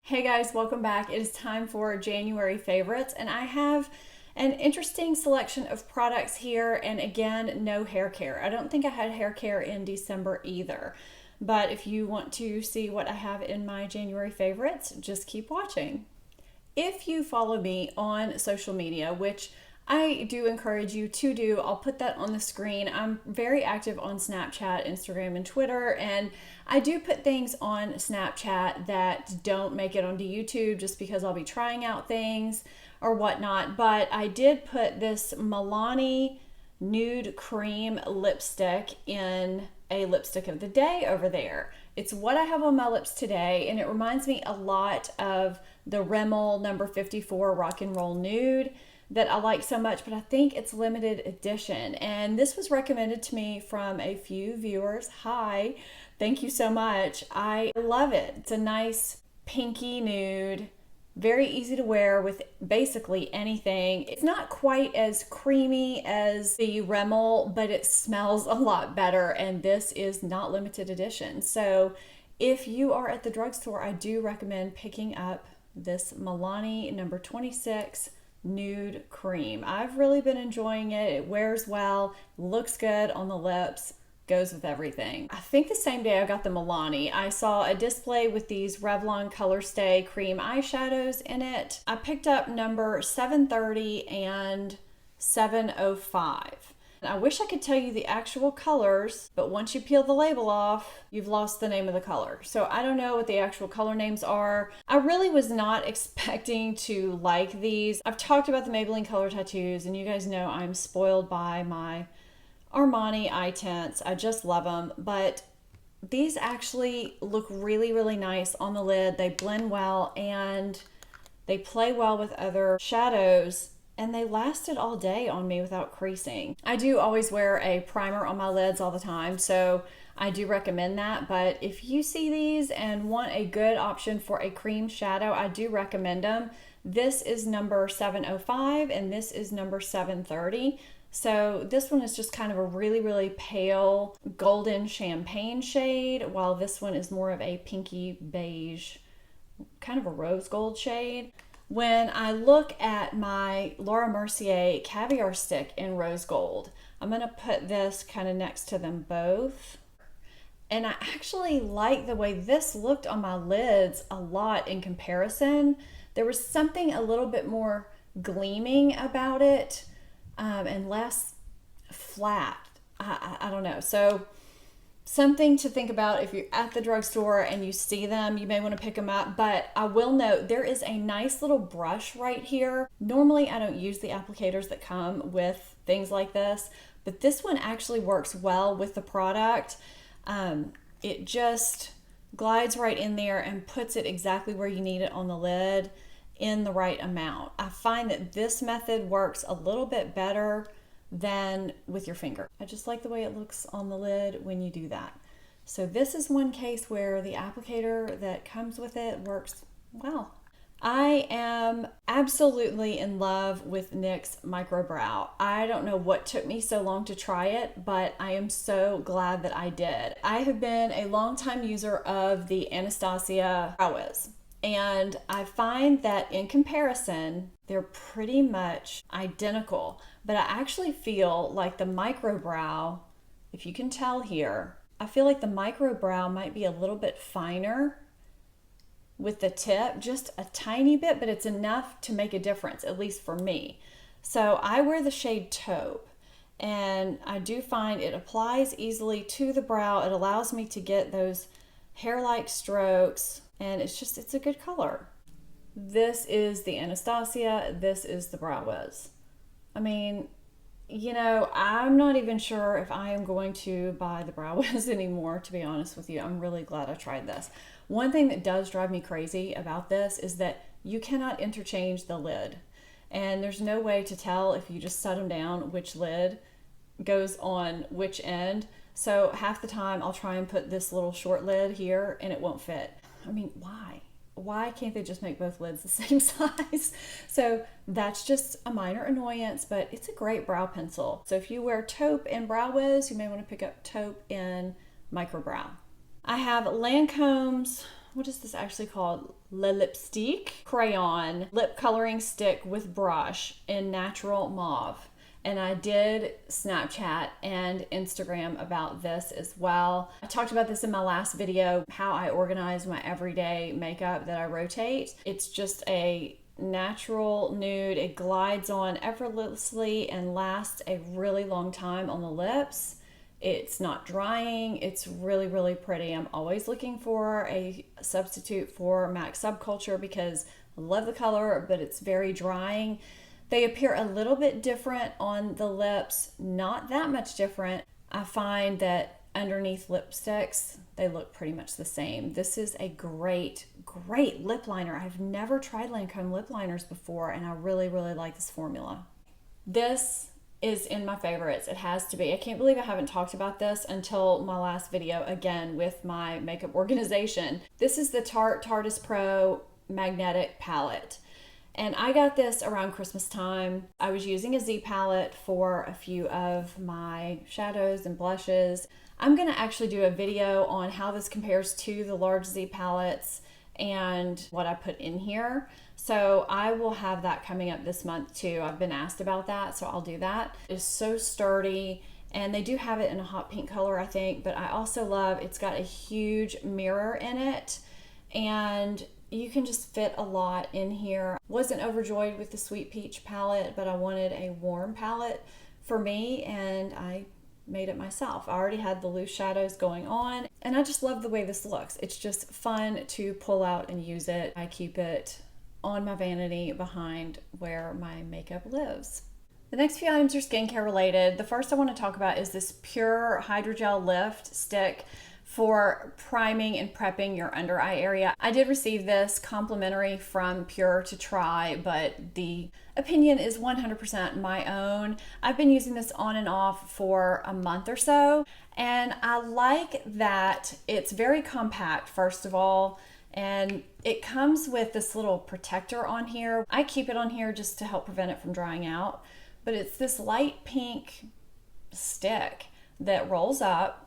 Hey guys, welcome back. It is time for January favorites, and I have an interesting selection of products here, and again, no hair care. I don't think I had hair care in December either, but if you want to see what I have in my January favorites, just keep watching. If you follow me on social media, which I do encourage you to do, I'll put that on the screen. I'm very active on Snapchat, Instagram, and Twitter, and I do put things on Snapchat that don't make it onto YouTube just because I'll be trying out things or whatnot. But I did put this Milani Nude Cream lipstick in a lipstick of the day over there. It's what I have on my lips today, and it reminds me a lot of the Rimmel number 54 Rock and Roll Nude that I like so much, but I think it's limited edition. And this was recommended to me from a few viewers. Hi, thank you so much. I love it. It's a nice pinky nude, very easy to wear with basically anything. It's not quite as creamy as the Rimmel, but it smells a lot better, and this is not limited edition. So if you are at the drugstore, I do recommend picking up this Milani number 26 Nude Cream. I've really been enjoying it. It wears well, looks good on the lips, goes with everything. I think the same day I got the Milani, I saw a display with these Revlon Color Stay cream eyeshadows in it. I picked up number 730 and 705. I wish I could tell you the actual colors, but once you peel the label off, you've lost the name of the color. So I don't know what the actual color names are. I really was not expecting to like these. I've talked about the Maybelline Color Tattoos, and you guys know I'm spoiled by my Armani eye tints. I just love them, but these actually look really, really nice on the lid. They blend well, and they play well with other shadows, and they lasted all day on me without creasing. I do always wear a primer on my lids all the time, so I do recommend that. But if you see these and want a good option for a cream shadow, I do recommend them. This is number 705 and this is number 730. So this one is just kind of a really, really pale golden champagne shade, while this one is more of a pinky beige, kind of a rose gold shade. When I look at my Laura Mercier Caviar Stick in rose gold, I'm going to put this kind of next to them both. And I actually like the way this looked on my lids a lot in comparison. There was something a little bit more gleaming about it, and less flat. I don't know. So something to think about if you're at the drugstore and you see them, you may want to pick them up. But I will note there is a nice little brush right here. Normally I don't use the applicators that come with things like this, but this one actually works well with the product. It just glides right in there and puts it exactly where you need it on the lid in the right amount. I find that this method works a little bit better than with your finger. I just like the way it looks on the lid when you do that. So this is one case where the applicator that comes with it works well. I am absolutely in love with NYX Micro Brow. I don't know what took me so long to try it, but I am so glad that I did. I have been a longtime user of the Anastasia Brow Wiz, and I find that in comparison, they're pretty much identical. But I actually feel like the Micro Brow, if you can tell here, I feel like the Micro Brow might be a little bit finer with the tip, just a tiny bit, but it's enough to make a difference, at least for me. So I wear the shade Taupe, and I do find it applies easily to the brow. It allows me to get those hair-like strokes, and it's a good color. This is the Anastasia, this is the Brow Wiz. I mean, you know, I'm not even sure if I am going to buy the Brow Wiz anymore, to be honest with you. I'm really glad I tried this. One thing that does drive me crazy about this is that you cannot interchange the lid. And there's no way to tell if you just set them down which lid goes on which end. So half the time I'll try and put this little short lid here and it won't fit. I mean, why? Why can't they just make both lids the same size? So that's just a minor annoyance, but it's a great brow pencil. So if you wear Taupe in Brow Wiz, you may want to pick up Taupe in Micro Brow. I have Lancome's, what is this actually called? Le Lipstick Crayon Lip Coloring Stick with Brush in Natural Mauve. And I did Snapchat and Instagram about this as well. I talked about this in my last video, how I organize my everyday makeup that I rotate. It's just a natural nude. It glides on effortlessly and lasts a really long time on the lips. It's not drying. It's really, really pretty. I'm always looking for a substitute for MAC Subculture because I love the color, but it's very drying. They appear a little bit different on the lips, not that much different. I find that underneath lipsticks, they look pretty much the same. This is a great, great lip liner. I've never tried Lancome lip liners before, and I really, really like this formula. This is in my favorites. It has to be. I can't believe I haven't talked about this until my last video, again, with my makeup organization. This is the Tarte Tarteist Pro Magnetic Palette. And I got this around Christmas time. I was using a Z palette for a few of my shadows and blushes. I'm gonna actually do a video on how this compares to the large Z palettes and what I put in here. So I will have that coming up this month too. I've been asked about that, so I'll do that. It's so sturdy, and they do have it in a hot pink color, I think, but I also love, it's got a huge mirror in it, and you can just fit a lot in here. Wasn't overjoyed with the Sweet Peach palette, but I wanted a warm palette for me, and I made it myself. I already had the loose shadows going on, and I just love the way this looks. It's just fun to pull out and use it. I keep it on my vanity behind where my makeup lives. The next few items are skincare related. The first I want to talk about is this Pure Hydrogel Lift Stick for priming and prepping your under eye area. I did receive this complimentary from Pure to try, but the opinion is 100% my own. I've been using this on and off for a month or so, and I like that it's very compact, first of all, and it comes with this little protector on here. I keep it on here just to help prevent it from drying out, but it's this light pink stick that rolls up.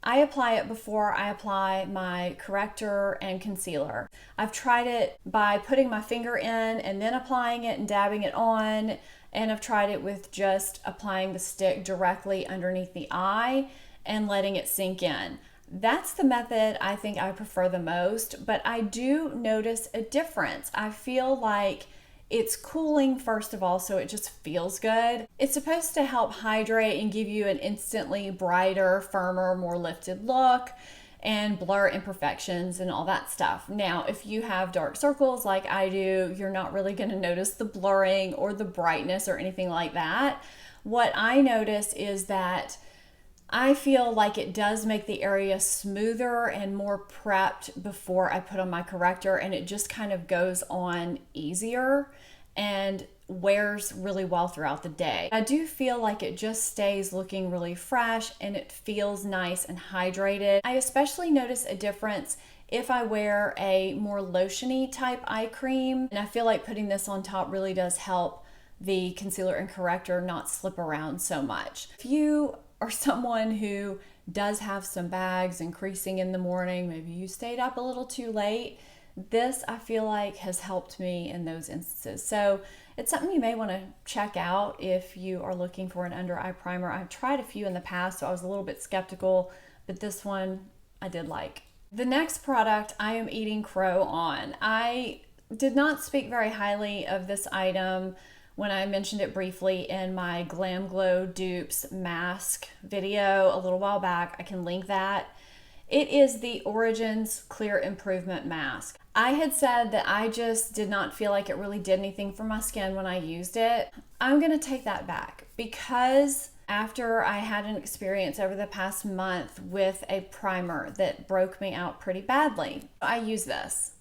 I apply it before I apply my corrector and concealer. I've tried it by putting my finger in and then applying it and dabbing it on, and I've tried it with just applying the stick directly underneath the eye and letting it sink in. That's the method I think I prefer the most, but I do notice a difference. I feel like it's cooling, first of all, so it just feels good. It's supposed to help hydrate and give you an instantly brighter, firmer, more lifted look and blur imperfections and all that stuff. Now, if you have dark circles like I do, you're not really going to notice the blurring or the brightness or anything like that. What I notice is that I feel like it does make the area smoother and more prepped before I put on my corrector, and it just kind of goes on easier and wears really well throughout the day. I do feel like it just stays looking really fresh and it feels nice and hydrated. I especially notice a difference if I wear a more lotiony type eye cream, and I feel like putting this on top really does help the concealer and corrector not slip around so much. If you are someone who does have some bags and creasing in the morning, maybe you stayed up a little too late, this I feel like has helped me in those instances. So it's something you may want to check out if you are looking for an under eye primer. I've tried a few in the past, so I was a little bit skeptical, but this one I did like. The next product I am eating crow on. I did not speak very highly of this item when I mentioned it briefly in my Glam Glow Dupes mask video a little while back. I can link that. It is the Origins Clear Improvement Mask. I had said that I just did not feel like it really did anything for my skin when I used it. I'm gonna take that back, because after I had an experience over the past month with a primer that broke me out pretty badly, I used this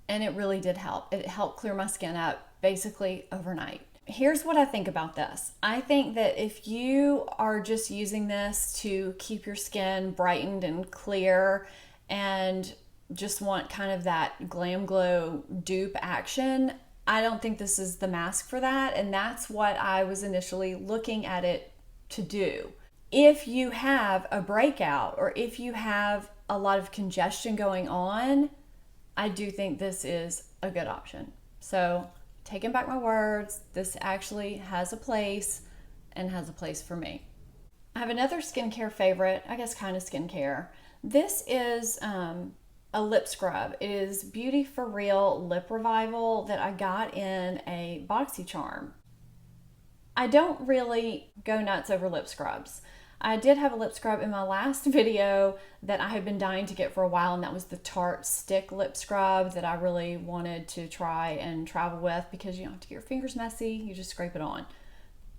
and it really did help. It helped clear my skin up basically overnight. Here's what I think about this. I think that if you are just using this to keep your skin brightened and clear and just want kind of that Glam Glow dupe action, I don't think this is the mask for that, and that's what I was initially looking at it to do. If you have a breakout or if you have a lot of congestion going on, I do think this is a good option. So, taking back my words, this actually has a place and has a place for me. I have another skincare favorite, I guess kind of skincare. This is a lip scrub. It is Beauty for Real Lip Revival that I got in a BoxyCharm. I don't really go nuts over lip scrubs. I did have a lip scrub in my last video that I had been dying to get for a while, and that was the Tarte Stick Lip Scrub that I really wanted to try and travel with, because you don't have to get your fingers messy, you just scrape it on.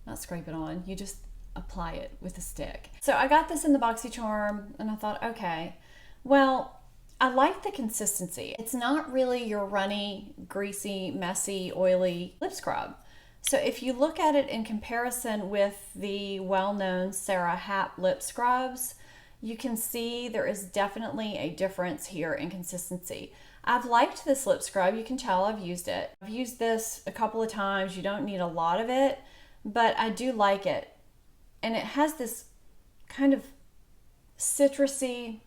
Not scrape it on, you just apply it with a stick. So I got this in the BoxyCharm and I thought, okay, well, I like the consistency. It's not really your runny, greasy, messy, oily lip scrub. So if you look at it in comparison with the well-known Sarah Happ lip scrubs, you can see there is definitely a difference here in consistency. I've liked this lip scrub. You can tell I've used it. I've used this a couple of times. You don't need a lot of it, but I do like it. And it has this kind of citrusy,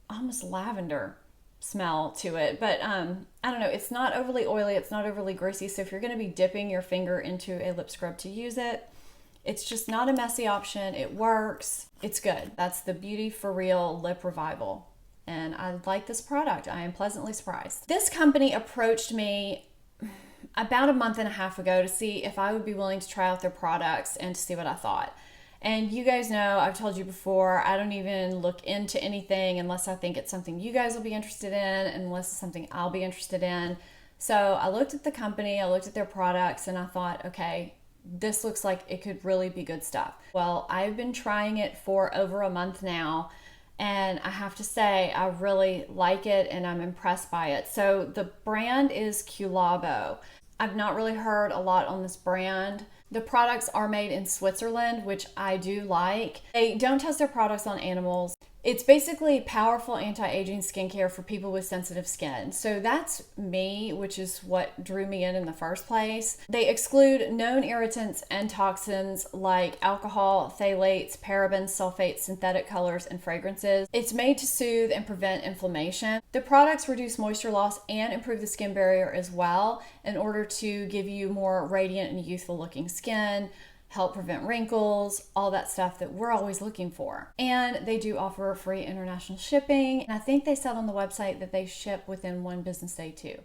almost lavender smell to it. But I don't know, it's not overly oily, it's not overly greasy. So if you're going to be dipping your finger into a lip scrub to use it, it's just not a messy option. It works. It's good. That's the Beauty for Real Lip Revival. And I like this product. I am pleasantly surprised. This company approached me about a month and a half ago to see if I would be willing to try out their products and to see what I thought. And you guys know, I've told you before, I don't even look into anything unless I think it's something you guys will be interested in, and unless it's something I'll be interested in. So I looked at the company, I looked at their products, and I thought, okay, this looks like it could really be good stuff. Well, I've been trying it for over a month now, and I have to say, I really like it and I'm impressed by it. So the brand is QLabo. I've not really heard a lot on this brand. The products are made in Switzerland, which I do like. They don't test their products on animals. It's basically powerful anti-aging skincare for people with sensitive skin. So that's me, which is what drew me in the first place. They exclude known irritants and toxins like alcohol, phthalates, parabens, sulfates, synthetic colors, and fragrances. It's made to soothe and prevent inflammation. The products reduce moisture loss and improve the skin barrier as well in order to give you more radiant and youthful looking skin, help prevent wrinkles, all that stuff that we're always looking for. And they do offer free international shipping. And I think they said on the website that they ship within 1 business day too.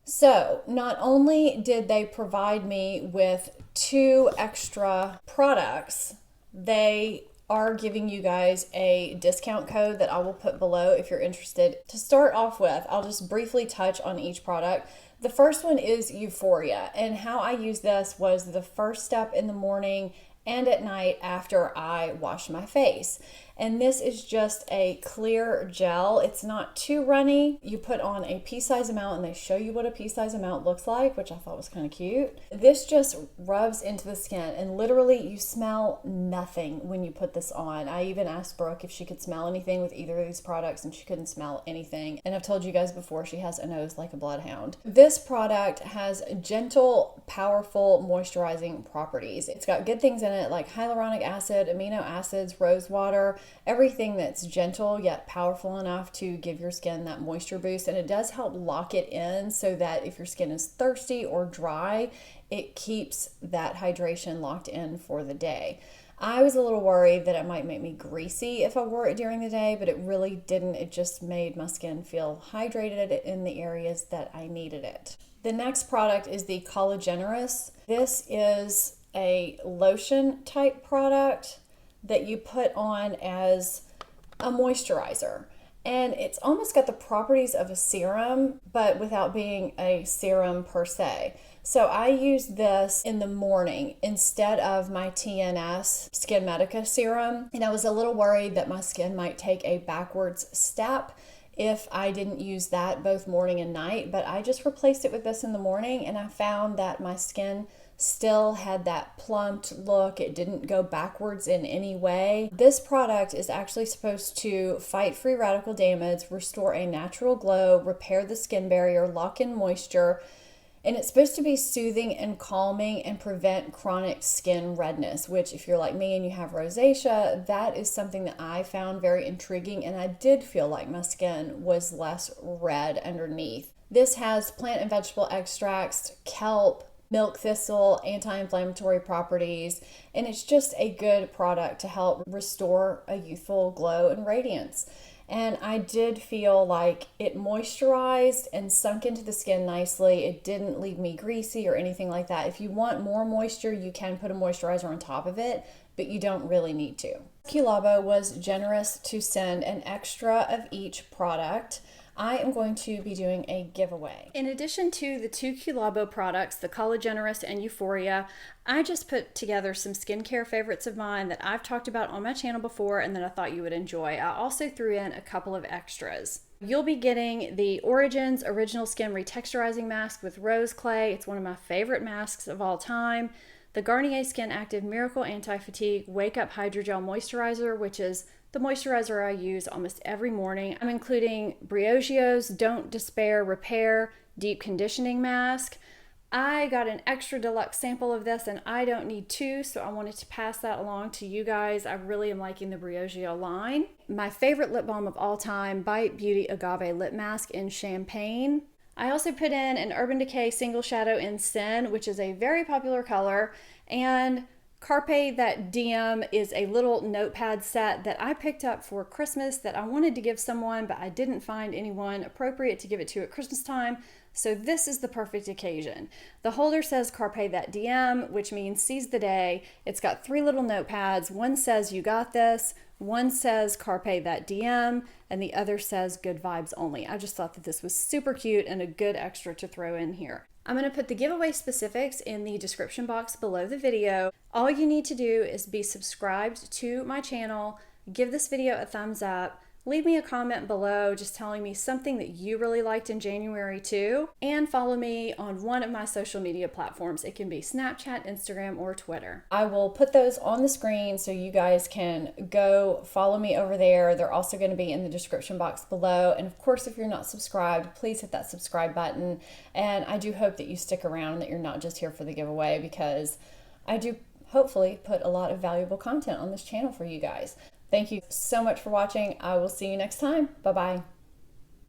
So not only did they provide me with 2 extra products, they are giving you guys a discount code that I will put below if you're interested. To start off with, I'll just briefly touch on each product. The first one is Euphoria, and how I use this was the first step in the morning and at night after I wash my face. And this is just a clear gel. It's not too runny. You put on a pea-size amount and they show you what a pea-size amount looks like, which I thought was kind of cute. This just rubs into the skin and literally you smell nothing when you put this on. I even asked Brooke if she could smell anything with either of these products and she couldn't smell anything. And I've told you guys before, she has a nose like a bloodhound. This product has gentle, powerful moisturizing properties. It's got good things in it like hyaluronic acid, amino acids, rose water, everything that's gentle yet powerful enough to give your skin that moisture boost. And it does help lock it in so that if your skin is thirsty or dry, it keeps that hydration locked in for the day. I was a little worried that it might make me greasy if I wore it during the day, but it really didn't. It just made my skin feel hydrated in the areas that I needed it. The next product is the Collagenerous. This is a lotion type product that you put on as a moisturizer. And it's almost got the properties of a serum, but without being a serum per se. So I use this in the morning instead of my TNS Skin Medica serum. And I was a little worried that my skin might take a backwards step if I didn't use that both morning and night. But I just replaced it with this in the morning and I found that my skin still had that plumped look. It didn't go backwards in any way. This product is actually supposed to fight free radical damage, restore a natural glow, repair the skin barrier, lock in moisture, And it's supposed to be soothing and calming and prevent chronic skin redness, which if you're like me and you have rosacea, that is something that I found very intriguing, and I did feel like my skin was less red underneath. This has plant and vegetable extracts, kelp, milk thistle, anti-inflammatory properties, and it's just a good product to help restore a youthful glow and radiance. And I did feel like it moisturized and sunk into the skin nicely. It didn't leave me greasy or anything like that. If you want more moisture, you can put a moisturizer on top of it, but you don't really need to. QLabo was generous to send an extra of each product. I am going to be doing a giveaway. In addition to the 2 QLabo products, the Collagenerous and Euphoria, I just put together some skincare favorites of mine that I've talked about on my channel before and that I thought you would enjoy. I also threw in a couple of extras. You'll be getting the Origins Original Skin Retexturizing Mask with Rose Clay. It's one of my favorite masks of all time. The Garnier SkinActive Miracle Anti-Fatigue Wake Up Hydrogel Moisturizer, which is the moisturizer I use almost every morning. I'm including Briogeo's Don't Despair Repair Deep Conditioning Mask. I got an extra deluxe sample of this and I don't need 2, so I wanted to pass that along to you guys. I really am liking the Briogeo line. My favorite lip balm of all time, Bite Beauty Agave Lip Mask in Champagne. I also put in an Urban Decay Single Shadow in Sin, which is a very popular color, and Carpe that Diem is a little notepad set that I picked up for Christmas that I wanted to give someone, but I didn't find anyone appropriate to give it to at Christmas time. So this is the perfect occasion. The holder says Carpe that Diem, which means seize the day. It's got 3 little notepads. One says you got this, one says Carpe that Diem, and the other says good vibes only. I just thought that this was super cute and a good extra to throw in here. I'm going to put the giveaway specifics in the description box below the video. All you need to do is be subscribed to my channel, give this video a thumbs up, leave me a comment below just telling me something that you really liked in January too, and follow me on one of my social media platforms. It can be Snapchat, Instagram, or Twitter. I will put those on the screen so you guys can go follow me over there. They're also going to be in the description box below. And of course, if you're not subscribed, please hit that subscribe button. And I do hope that you stick around and that you're not just here for the giveaway, because I do hopefully put a lot of valuable content on this channel for you guys. Thank you so much for watching. I will see you next time. Bye-bye.